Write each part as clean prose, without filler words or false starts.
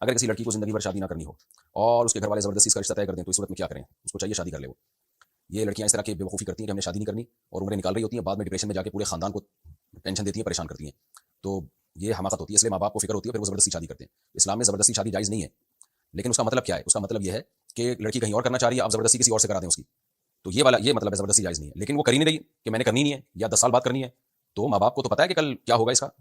अगर किसी लड़की को जिंदगी भर शादी ना करनी हो और उसके घर वाले जबरदस्ती इसका रिश्ता तय कर दें, तो इस सूरत में क्या करें? उसको चाहिए शादी कर ले वो। ये लड़कियां इस तरह की बेवकूफ़ी करती हैं कि हमने शादी नहीं करनी और उम्रें निकाल रही होती हैं, बाद में डिप्रेशन में जाके पूरे खानदान को टेंशन देती हैं, परेशान करती हैं। तो ये हमाकत होती है, इसलिए माँ बाप को फिक्र होती है, फिर वो जबरदस्ती शादी करते हैं। इस्लाम में जबरदस्ती शादी जायज़ नहीं है, लेकिन उसका मतलब क्या है? उसका मतलब ये है कि लड़की कहीं और करना चाह रही है, आप जबरदस्ती किसी और से करा दें उसकी। तो ये मतलब है, जबरदस्ती जायज़ नहीं है। लेकिन वो कर ही नहीं रही कि मैंने करनी नहीं है या 10 साल बाद करनी है, तो माँ बाप को तो पता है कि कल क्या होगा इसका,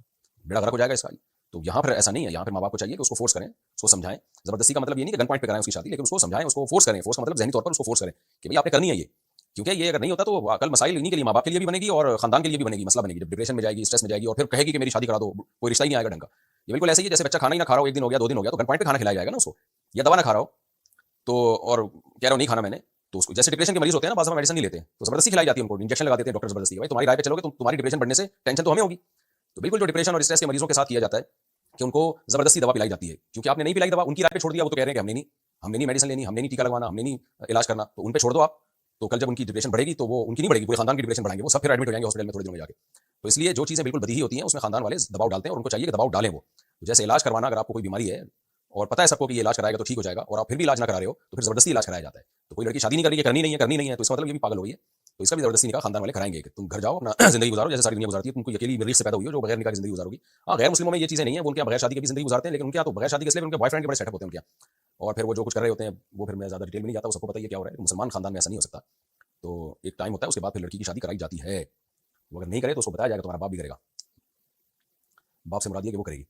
बेड़ा गर्क हो जाएगा इसका। तो यहाँ पर ऐसा नहीं है, यहाँ पर माँ बाप को चाहिए कि उसको फोर्स करें, उसको समझाएं। जबरदस्ती का मतलब ये नहीं कि गन पॉइंट पे कराएं उसकी शादी, लेकिन उसको समझाएं, उसको फोर्स करें। फोर्स का मतलब जहनी तौर पर उसको फोर्स करें कि भाई आपने करनी है ये, क्योंकि ये अगर नहीं होता तो कल मसाइल इन्हीं के लिए, माँ बाप के लिए भी बनेगी और खानदान के लिए भी बनेगी, मसला बनेगी। जब डिप्रेशन में जाएगी, स्ट्रेस में जाएगी और फिर कहेगी कि मेरी शादी करा दो, कोई रिश्ता ही नहीं आएगा ढंग का। ये बिल्कुल ऐसे ही है जैसे बच्चा खाना ही ना खा रहा हो, 1 दिन हो गया, 2 दिन हो गया, तो गन पॉइंट पे खाना खिलाया जाएगा ना उसको, या दवा ना खा रहा हो तो, और कह रहा हो नहीं खाना मैंने, तो उसको जैसे डिप्रेशन के मरीज होते हैं ना, बाज़ मेडिसिन नहीं लेते, तो जबरदस्ती खिलाई जाती है उनको, इंजेक्शन लगा देते हैं डॉक्टर जबरदस्ती। भाई तुम्हारी राय पे चलोगे, तुम्हारी डिप्रेशन बढ़ने से टेंशन तो हमें होगी। तो बिल्कुल जो डिप्रेशन और स्ट्रेस के मरीजों के साथ किया जाता है कि उनको जबरदस्ती दवा पिलाई जाती है, क्योंकि आपने नहीं पिलाई दवा, उनकी राय पे छोड़ दिया, वो तो कह रहे हैं कि हमने नहीं मेडिसिन लेनी, हमने नहीं टीका लगवाना, हमने नहीं इलाज करना, तो उन पे छोड़ दो आप। तो कल जब उनकी डिप्रेशन बढ़ेगी तो वो उनकी नहीं बढ़ेगी, पूरे खानदान की डिप्रेशन बढ़ाएंगे, वो सब फिर एडमिट हो जाएंगे हॉस्पिटल में थोड़े दिनों में जाके। तो इसलिए जो चीज़ें बिल्कुल बदीही होती हैं उसमें खानदान वाले दबाव डालते हैं और उनको चाहिए कि दबाव डालें वो। तो जैसे इलाज करवाना, अगर आपको कोई बीमारी है और पता है सबको कि ये इलाज कराएगा तो ठीक हो जाएगा, और आप फिर भी इलाज ना करा रहे हो, तो फिर जबरदस्ती इलाज कराया जाता है। तो कोई लड़की शादी नहीं कर रही है, करनी नहीं है, करनी नहीं है, तो इसका मतलब ये भी पागल हो गई है। तो इसका भी जबरदस्ती निकाह खानदान वाले कराएंगे कि तुम घर जाओ, अपना जिंदगी गुजारो जैसे सारी दुनिया गुजारती है, तुमको अकेली मरीज से पैदा हुई हो जो बगैर निकाह की जिंदगी गुजारोगी। हाँ, गैर मुस्लिमों में ये चीजें नहीं है, वो उनके यहाँ बगैर शादी की भी जिंदगी गुजारते हैं, लेकिन उनके यहाँ तो बगैर शादी के इसलिए उनके बॉयफ्रेंड के बड़े सेटअप होते हैं उनके यहाँ, और फिर वो जो कुछ कर रहे होते हैं वो फिर मैं ज्यादा डिटेल में नहीं जाता, वो सबको पता ही है क्या हो रहा है। मुसलमान खानदान में ऐसा नहीं हो सकता। तो एक टाइम होता है, उसके बाद फिर लड़की की शादी कराई जाती है। वो अगर नहीं करे तो उसको बताया जाएगा तुम्हारा बाप भी करेगा, बाप से मुराद ये कि वो करेगी।